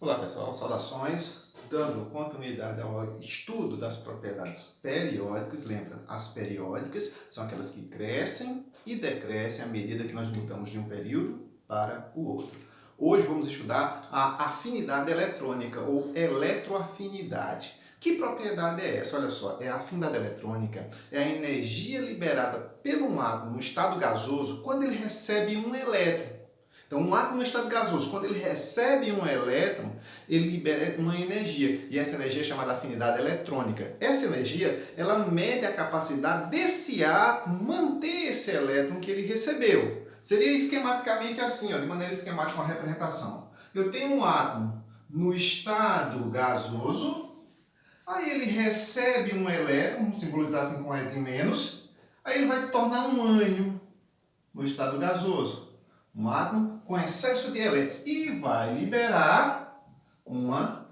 Olá pessoal, saudações. Dando continuidade ao estudo das propriedades periódicas, lembra, as periódicas são aquelas que crescem e decrescem à medida que nós mudamos de um período para o outro. Hoje vamos estudar a afinidade eletrônica ou eletroafinidade. Que propriedade é essa? Olha só, a afinidade eletrônica é a energia liberada pelo átomo no estado gasoso quando ele recebe um elétron. Então, um átomo no estado gasoso, quando ele recebe um elétron, ele libera uma energia. E essa energia é chamada afinidade eletrônica. Essa energia, ela mede a capacidade desse átomo manter esse elétron que ele recebeu. Seria esquematicamente assim, ó, de maneira esquemática, uma representação. Eu tenho um átomo no estado gasoso, aí ele recebe um elétron, vamos simbolizar assim com S em menos, aí ele vai se tornar um ânion no estado gasoso. Um átomo com excesso de elétrons e vai liberar uma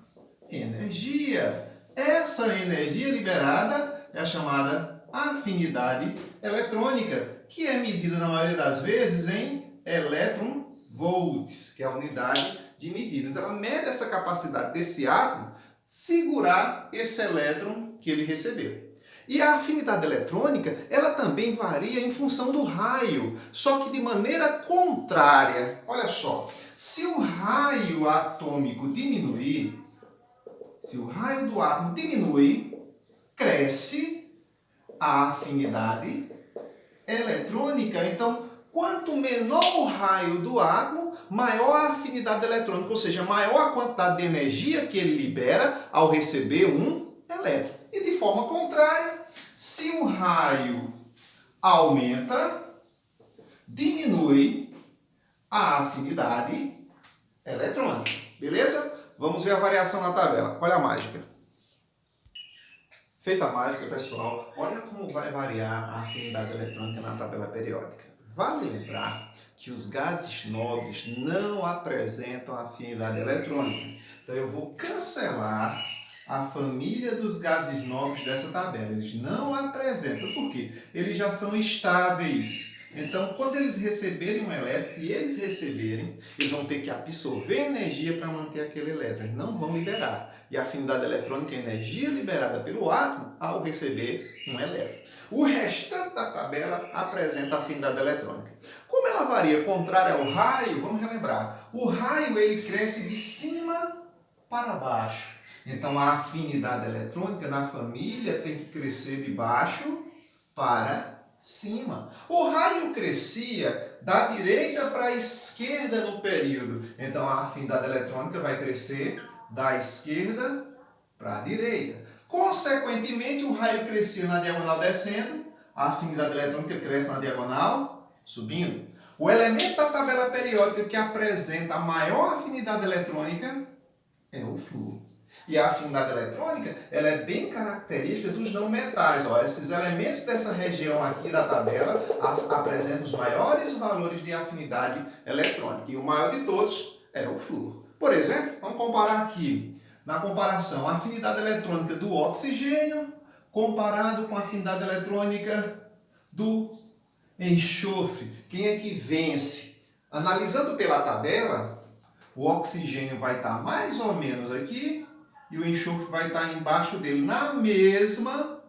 energia. Essa energia liberada é a chamada afinidade eletrônica, que é medida na maioria das vezes em elétron-volts, que é a unidade de medida. Então ela mede essa capacidade desse átomo segurar esse elétron que ele recebeu. E a afinidade eletrônica, ela também varia em função do raio, só que de maneira contrária. Olha só, se o raio atômico diminuir, se o raio do átomo diminui, cresce a afinidade eletrônica. Então, quanto menor o raio do átomo, maior a afinidade eletrônica, ou seja, maior a quantidade de energia que ele libera ao receber um elétron. E de forma contrária, se o raio aumenta, diminui a afinidade eletrônica. Beleza? Vamos ver a variação na tabela. Olha a mágica. Feita a mágica, pessoal, olha como vai variar a afinidade eletrônica na tabela periódica. Vale lembrar que os gases nobres não apresentam afinidade eletrônica. Então eu vou cancelar a família dos gases nobres dessa tabela. Eles não apresentam. Por quê? Eles já são estáveis. Então, quando eles receberem um elétron, se eles receberem, eles vão ter que absorver energia para manter aquele elétron. Eles não vão liberar. E a afinidade eletrônica é a energia liberada pelo átomo ao receber um elétron. O restante da tabela apresenta a afinidade eletrônica. Como ela varia contrária ao raio, vamos relembrar. O raio ele cresce de cima para baixo. Então, a afinidade eletrônica na família tem que crescer de baixo para cima. O raio crescia da direita para a esquerda no período. Então, a afinidade eletrônica vai crescer da esquerda para a direita. Consequentemente, o raio crescia na diagonal descendo, a afinidade eletrônica cresce na diagonal subindo. O elemento da tabela periódica que apresenta a maior afinidade eletrônica é o flúor. E a afinidade eletrônica, ela é bem característica dos não metais. Ó, esses elementos dessa região aqui da tabela apresentam os maiores valores de afinidade eletrônica. E o maior de todos é o flúor. Por exemplo, vamos comparar aqui, na comparação, a afinidade eletrônica do oxigênio comparado com a afinidade eletrônica do enxofre. Quem é que vence? Analisando pela tabela, o oxigênio vai estar mais ou menos aqui e o enxofre vai estar embaixo dele, na mesma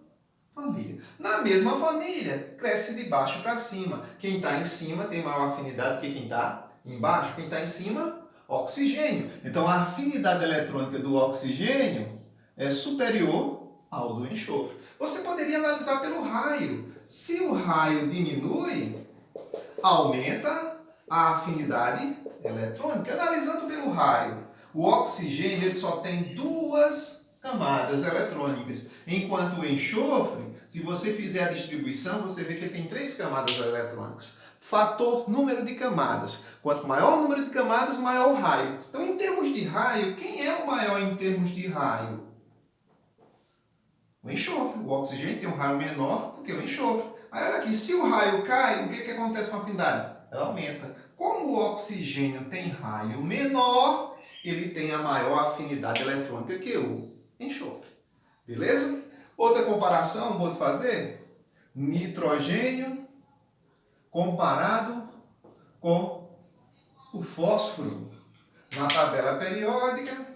família. Na mesma família, cresce de baixo para cima. Quem está em cima tem maior afinidade que quem está embaixo. Quem está em cima, oxigênio. Então, a afinidade eletrônica do oxigênio é superior ao do enxofre. Você poderia analisar pelo raio. Se o raio diminui, aumenta a afinidade eletrônica. Analisando pelo raio, o oxigênio ele só tem duas camadas eletrônicas, enquanto o enxofre, se você fizer a distribuição, você vê que ele tem três camadas eletrônicas. Fator número de camadas. Quanto maior o número de camadas, maior o raio. Então, em termos de raio, quem é o maior em termos de raio? O enxofre. O oxigênio tem um raio menor do que o enxofre. Aí olha aqui, se o raio cai, o que acontece com a afinidade? Ela aumenta. Como o oxigênio tem raio menor, ele tem a maior afinidade eletrônica que o enxofre. Beleza? Outra comparação, vou fazer. Nitrogênio comparado com o fósforo. Na tabela periódica,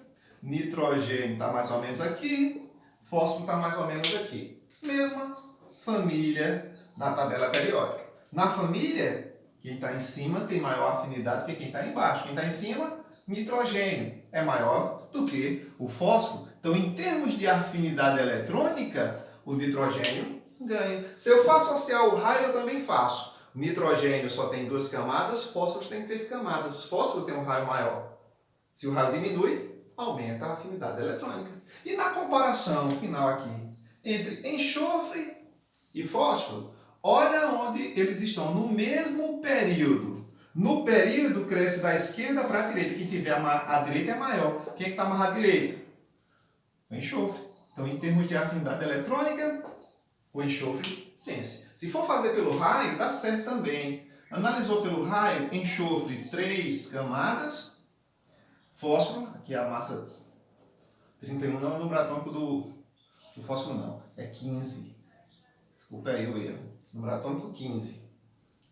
nitrogênio está mais ou menos aqui, fósforo está mais ou menos aqui. Mesma família na tabela periódica. Na família, quem está em cima tem maior afinidade que quem está embaixo. Quem está em cima, nitrogênio, é maior do que o fósforo. Então, em termos de afinidade eletrônica, o nitrogênio ganha. Se eu for associar o raio, eu também faço. Nitrogênio só tem 2 camadas, fósforo tem 3 camadas. Fósforo tem um raio maior. Se o raio diminui, aumenta a afinidade eletrônica. E na comparação final aqui, entre enxofre e fósforo, olha onde eles estão no mesmo período. No período cresce da esquerda para a direita. Quem tiver a direita é maior. Quem é que está amarrado à direita? O enxofre. Então, em termos de afinidade eletrônica, o enxofre vence. Se for fazer pelo raio, dá certo também. Analisou pelo raio, enxofre 3 camadas, fósforo, aqui a massa 31 não é o número atômico do fósforo não, é 15. Desculpa aí o erro. Número atômico 15.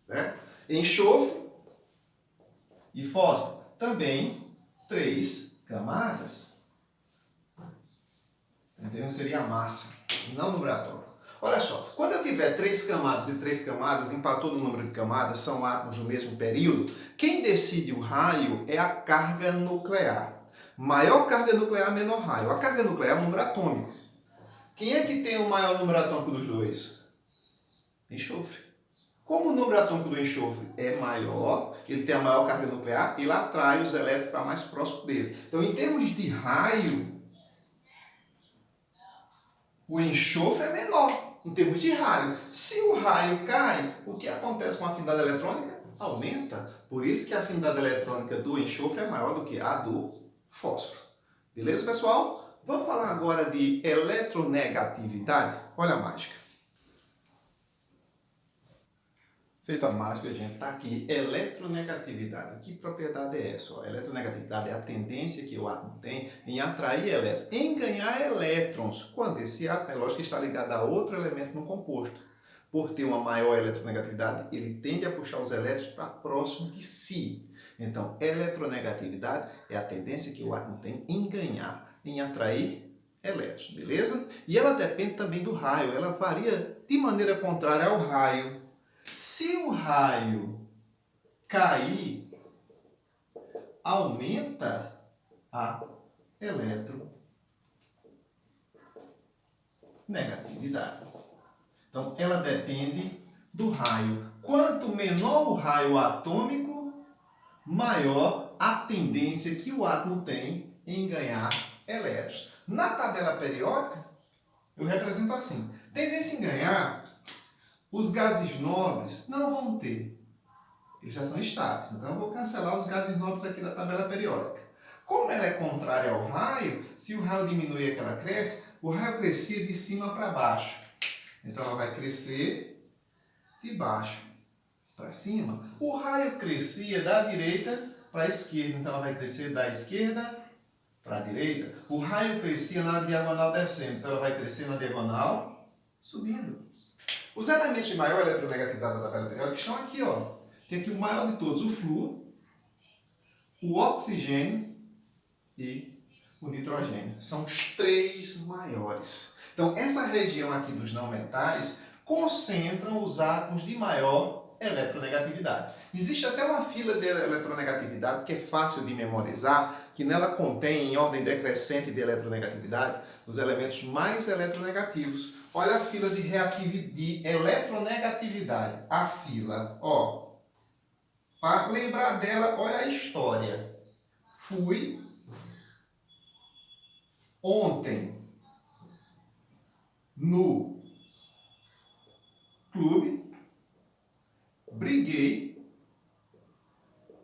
Certo? Enxofre e fósforo também 3 camadas. 31 seria a massa, não o número atômico. Olha só, quando eu tiver 3 camadas e 3 camadas, empatou no número de camadas, são átomos no mesmo período, quem decide o raio é a carga nuclear. Maior carga nuclear, menor raio. A carga nuclear é o número atômico. Quem é que tem o maior número atômico dos dois? Enxofre. Como o número atômico do enxofre é maior, ele tem a maior carga nuclear, ele atrai os elétrons para mais próximo dele. Então, em termos de raio, o enxofre é menor, em termos de raio. Se o raio cai, o que acontece com a afinidade eletrônica? Aumenta. Por isso que a afinidade eletrônica do enxofre é maior do que a do fósforo. Beleza, pessoal? Vamos falar agora de eletronegatividade. Olha a mágica. Feita a mágica, gente, está aqui. Eletronegatividade. Que propriedade é essa? Eletronegatividade é a tendência que o átomo tem em atrair elétrons, em ganhar elétrons, quando esse átomo, é lógico, está ligado a outro elemento no composto. Por ter uma maior eletronegatividade, ele tende a puxar os elétrons para próximo de si. Então, eletronegatividade é a tendência que o átomo tem em ganhar, em atrair elétrons, beleza? E ela depende também do raio, ela varia de maneira contrária ao raio. Se o raio cair, aumenta a eletronegatividade. Então, ela depende do raio. Quanto menor o raio atômico, maior a tendência que o átomo tem em ganhar elétrons. Na tabela periódica, eu represento assim. Tendência em ganhar, os gases nobres não vão ter. Eles já são estáveis. Então, eu vou cancelar os gases nobres aqui da tabela periódica. Como ela é contrária ao raio, se o raio diminui e ela cresce, o raio crescia de cima para baixo. Então, ela vai crescer de baixo para cima. O raio crescia da direita para a esquerda. Então, ela vai crescer da esquerda para a direita. O raio crescia na diagonal descendo. Então, ela vai crescer na diagonal subindo. Os elementos de maior eletronegatividade da tabela periódica estão aqui, ó. Tem aqui o maior de todos, o flúor, o oxigênio e o nitrogênio. São os 3 maiores. Então, essa região aqui dos não metais concentram os átomos de maior eletronegatividade. Existe até uma fila de eletronegatividade que é fácil de memorizar, que nela contém, em ordem decrescente de eletronegatividade, os elementos mais eletronegativos. Olha a fila de eletronegatividade. A fila, ó. Para lembrar dela, olha a história. Fui ontem no clube, briguei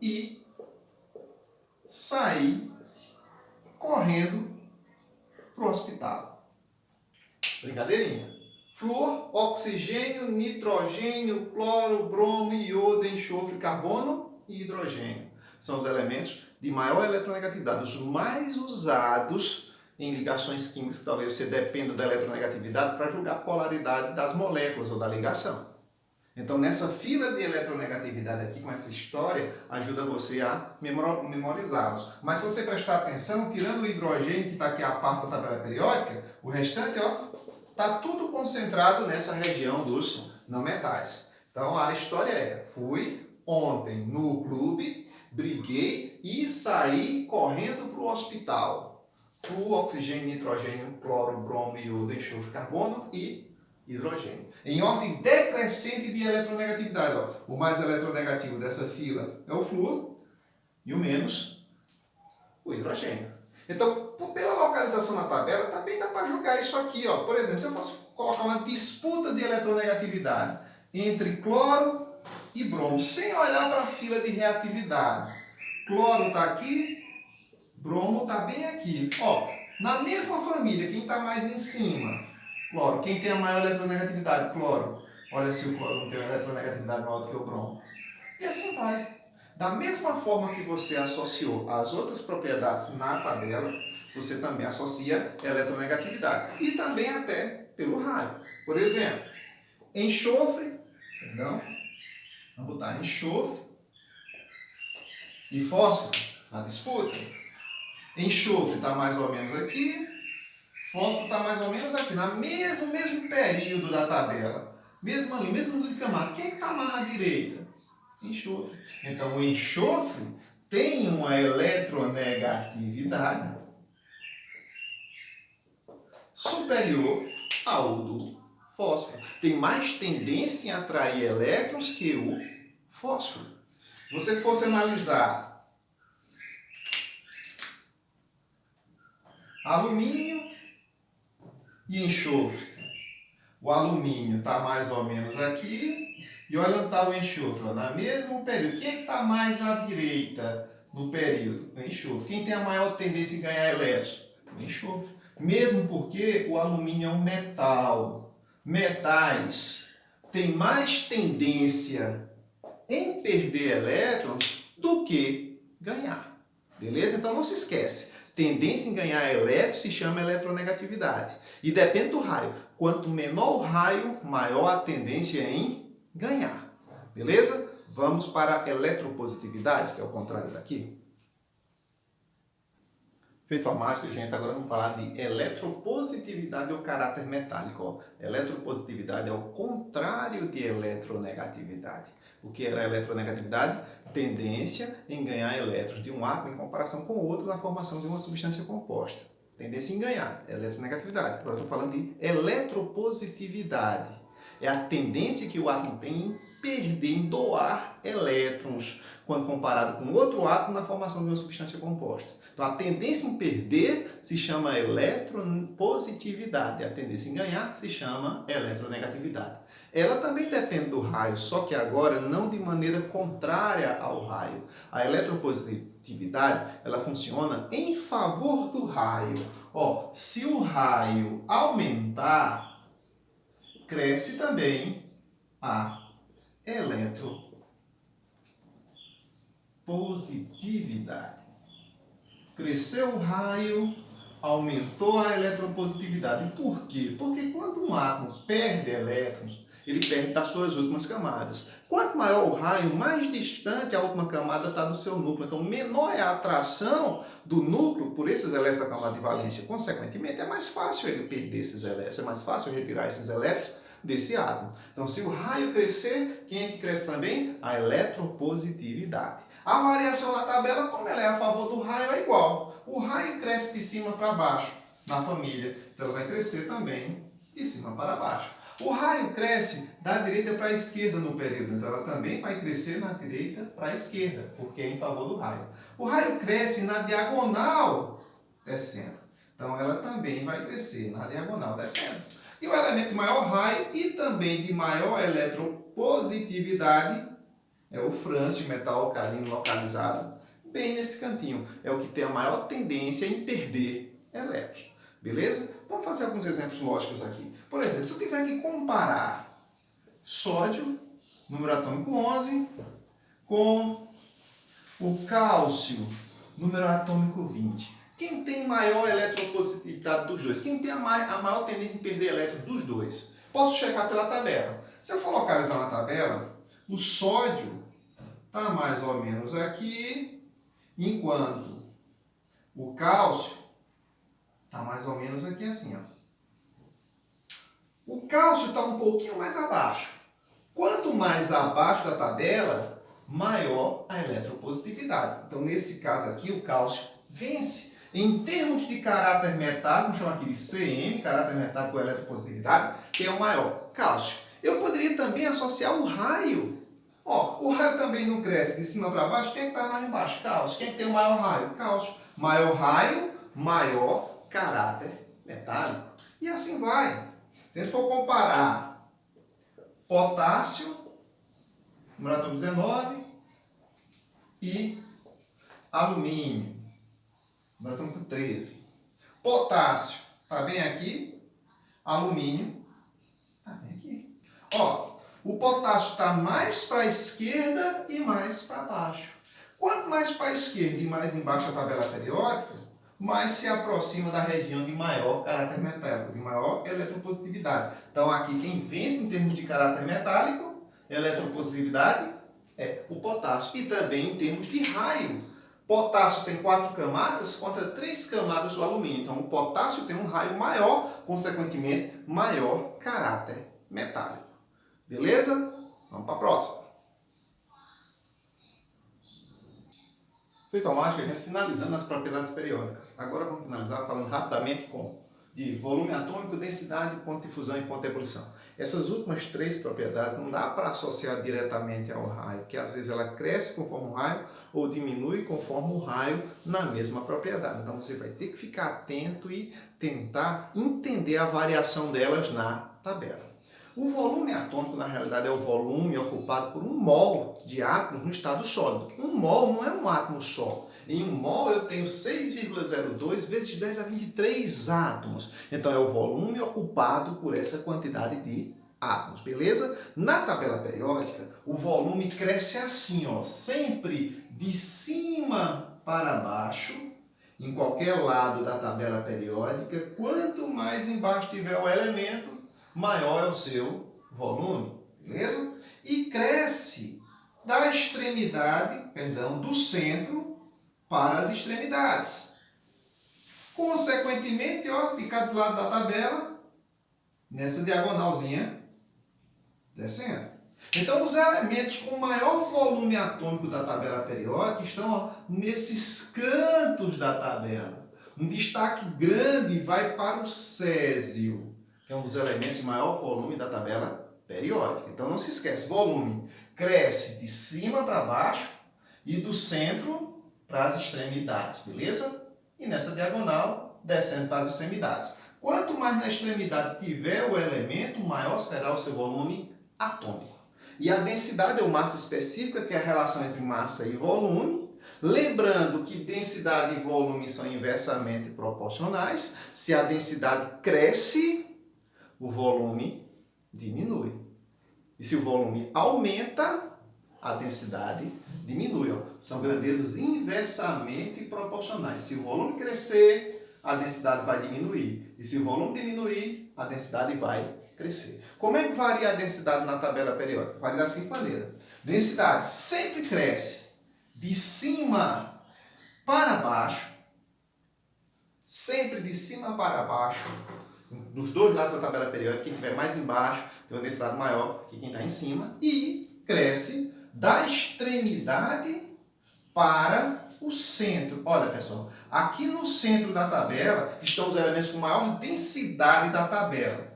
e saí correndo para o hospital. Brincadeirinha. Flúor, oxigênio, nitrogênio, cloro, bromo, iodo, enxofre, carbono e hidrogênio. São os elementos de maior eletronegatividade, os mais usados em ligações químicas, que talvez você dependa da eletronegatividade para julgar a polaridade das moléculas ou da ligação. Então, nessa fila de eletronegatividade aqui, com essa história, ajuda você a memorizá-los. Mas se você prestar atenção, tirando o hidrogênio, que está aqui a parte da tabela periódica, o restante, ó, está tudo concentrado nessa região dos não metais. Então, a história é, fui ontem no clube, briguei e saí correndo para o hospital. Flúor, oxigênio, nitrogênio, cloro, bromo, iodo, enxofre, carbono e hidrogênio. Em ordem decrescente de eletronegatividade. Ó. O mais eletronegativo dessa fila é o flúor e o menos o hidrogênio. Então, pela localização na tabela, também dá para julgar isso aqui. Ó. Por exemplo, se eu fosse colocar uma disputa de eletronegatividade entre cloro e bromo, sem olhar para a fila de reatividade. Cloro está aqui, bromo está bem aqui. Ó, na mesma família, quem está mais em cima? Cloro. Quem tem a maior eletronegatividade? Cloro. Olha se o cloro não tem uma eletronegatividade maior do que o bromo. E assim vai. Da mesma forma que você associou as outras propriedades na tabela, você também associa eletronegatividade. E também até pelo raio. Por exemplo, enxofre, vamos botar enxofre e fósforo na disputa. Enxofre está mais ou menos aqui, fósforo está mais ou menos aqui, no mesmo período da tabela. Mesmo ali, mesmo número de camadas. Quem é que está mais à direita? Enxofre. Então, o enxofre tem uma eletronegatividade superior ao do fósforo. Tem mais tendência em atrair elétrons que o fósforo. Se você fosse analisar alumínio e enxofre, o alumínio está mais ou menos aqui, e olha onde está o enxofre, ó, no mesmo período. Quem é que está mais à direita no período? O enxofre. Quem tem a maior tendência em ganhar elétrons? O enxofre. Mesmo porque o alumínio é um metal. Metais têm mais tendência em perder elétrons do que ganhar. Beleza? Então não se esquece. Tendência em ganhar elétrons se chama eletronegatividade. E depende do raio. Quanto menor o raio, maior a tendência em ganhar. Beleza? Vamos para a eletropositividade, que é o contrário daqui. Feito a mágica, gente, agora vamos falar de eletropositividade ou caráter metálico. Ó. Eletropositividade é o contrário de eletronegatividade. O que era eletronegatividade? Tendência em ganhar elétrons de um átomo em comparação com o outro na formação de uma substância composta. Tendência em ganhar, eletronegatividade. Agora estou falando de eletropositividade. É a tendência que o átomo tem em perder, em doar elétrons, quando comparado com outro átomo na formação de uma substância composta. Então, a tendência em perder se chama eletropositividade. A tendência em ganhar se chama eletronegatividade. Ela também depende do raio, só que agora não de maneira contrária ao raio. A eletropositividade, ela funciona em favor do raio. Ó, se o raio aumentar, cresce também a eletropositividade. Cresceu o raio, aumentou a eletropositividade. Por quê? Porque quando um átomo perde elétrons, ele perde das suas últimas camadas. Quanto maior o raio, mais distante a última camada está do seu núcleo. Então, menor é a atração do núcleo por esses elétrons da camada de valência. Consequentemente, é mais fácil ele perder esses elétrons, é mais fácil retirar esses elétrons desse átomo. Então, se o raio crescer, quem é que cresce também? A eletropositividade. A variação na tabela, como ela é a favor do raio, é igual. O raio cresce de cima para baixo na família, então ela vai crescer também de cima para baixo. O raio cresce da direita para a esquerda no período, então ela também vai crescer na direita para a esquerda, porque é em favor do raio. O raio cresce na diagonal descendo, então ela também vai crescer na diagonal descendo. E o elemento de maior raio e também de maior eletropositividade é o frâncio, metal alcalino localizado bem nesse cantinho. É o que tem a maior tendência em perder elétrons. Beleza? Vamos fazer alguns exemplos lógicos aqui. Por exemplo, se eu tiver que comparar sódio, número atômico 11, com o cálcio, número atômico 20. Quem tem maior eletropositividade dos dois? Quem tem a maior tendência em perder elétrons dos dois? Posso checar pela tabela. Se eu for localizar na tabela, o sódio está mais ou menos aqui, enquanto o cálcio está mais ou menos aqui assim, ó. O cálcio está um pouquinho mais abaixo. Quanto mais abaixo da tabela, maior a eletropositividade. Então, nesse caso aqui, o cálcio vence. Em termos de caráter metálico, vamos chamar aqui de CM, caráter metálico com eletropositividade, que é o maior, cálcio. Eu poderia também associar o raio. Ó, o raio também não cresce de cima para baixo. Quem é que está mais embaixo? Cálcio. Quem é que tem o maior raio? Cálcio. Maior raio, maior caráter metálico. E assim vai. Se a gente for comparar potássio, número átomo 19, e alumínio, número átomo 13. Potássio está bem aqui, alumínio está bem aqui. Ó, o potássio está mais para a esquerda e mais para baixo. Quanto mais para a esquerda e mais embaixo da tabela periódica, mais se aproxima da região de maior caráter metálico, de maior eletropositividade. Então, aqui quem vence em termos de caráter metálico, eletropositividade, é o potássio. E também em termos de raio. Potássio tem 4 camadas contra 3 camadas do alumínio. Então, o potássio tem um raio maior, consequentemente, maior caráter metálico. Beleza? Vamos para a próxima. Feito a mágica, a gente finalizando as propriedades periódicas. Agora vamos finalizar falando rapidamente de volume atômico, densidade, ponto de fusão e ponto de ebulição. Essas últimas 3 propriedades não dá para associar diretamente ao raio, porque às vezes ela cresce conforme o raio ou diminui conforme o raio na mesma propriedade. Então você vai ter que ficar atento e tentar entender a variação delas na tabela. O volume atômico, na realidade, é o volume ocupado por um mol de átomos no estado sólido. Um mol não é um átomo só. Em um mol eu tenho 6,02 vezes 10 a 23 átomos. Então é o volume ocupado por essa quantidade de átomos, beleza? Na tabela periódica, o volume cresce assim, ó, sempre de cima para baixo, em qualquer lado da tabela periódica. Quanto mais embaixo tiver o elemento, maior é o seu volume, beleza? E cresce da extremidade, do centro para as extremidades. Consequentemente, ó, de cada lado da tabela, nessa diagonalzinha, descendo. Então, os elementos com maior volume atômico da tabela periódica estão, ó, nesses cantos da tabela. Um destaque grande vai para o césio, que é um dos elementos de maior volume da tabela periódica. Então não se esquece, volume cresce de cima para baixo e do centro para as extremidades, beleza? E nessa diagonal, descendo para as extremidades. Quanto mais na extremidade tiver o elemento, maior será o seu volume atômico. E a densidade ou massa específica, que é a relação entre massa e volume. Lembrando que densidade e volume são inversamente proporcionais. Se a densidade cresce, o volume diminui. E se o volume aumenta, a densidade diminui. Ó. São grandezas inversamente proporcionais. Se o volume crescer, a densidade vai diminuir. E se o volume diminuir, a densidade vai crescer. Como é que varia a densidade na tabela periódica? Varia da seguinte maneira. Densidade sempre cresce de cima para baixo. Sempre de cima para baixo. Nos dois lados da tabela periódica, quem estiver mais embaixo tem uma densidade maior que quem está em cima. E cresce da extremidade para o centro. Olha, pessoal, aqui no centro da tabela estão os elementos com maior densidade da tabela.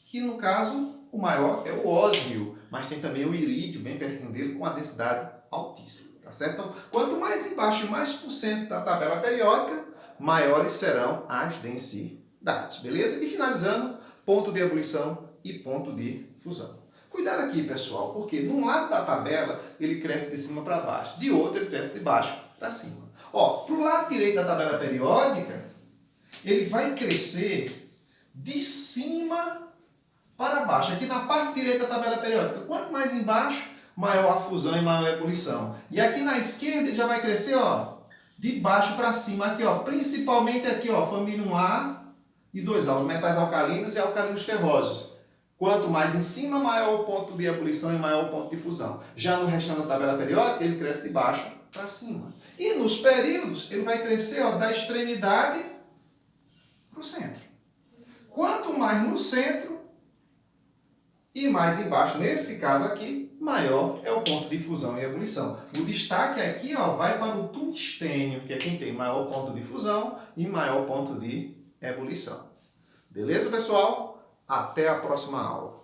Que, no caso, o maior é o ósmio, mas tem também o irídio, bem pertinho dele, com a densidade altíssima. Tá certo? Então, quanto mais embaixo e mais por cento da tabela periódica, maiores serão as densidades. Beleza? E finalizando, ponto de ebulição e ponto de fusão. Cuidado aqui, pessoal, porque num lado da tabela ele cresce de cima para baixo, de outro ele cresce de baixo para cima. Ó, para o lado direito da tabela periódica, ele vai crescer de cima para baixo. Aqui na parte direita da tabela periódica, quanto mais embaixo, maior a fusão e maior a ebulição. E aqui na esquerda ele já vai crescer, ó, de baixo para cima, aqui, ó, principalmente aqui, ó, família 1A e 2A, os metais alcalinos e alcalinos terrosos. Quanto mais em cima, maior o ponto de ebulição e maior o ponto de fusão. Já no restante da tabela periódica, ele cresce de baixo para cima. E nos períodos, ele vai crescer da extremidade para o centro. Quanto mais no centro e mais embaixo, nesse caso aqui, maior é o ponto de fusão e ebulição. O destaque aqui vai para o tungstênio, que é quem tem maior ponto de fusão e maior ponto de ebulição. Beleza, pessoal? Até a próxima aula.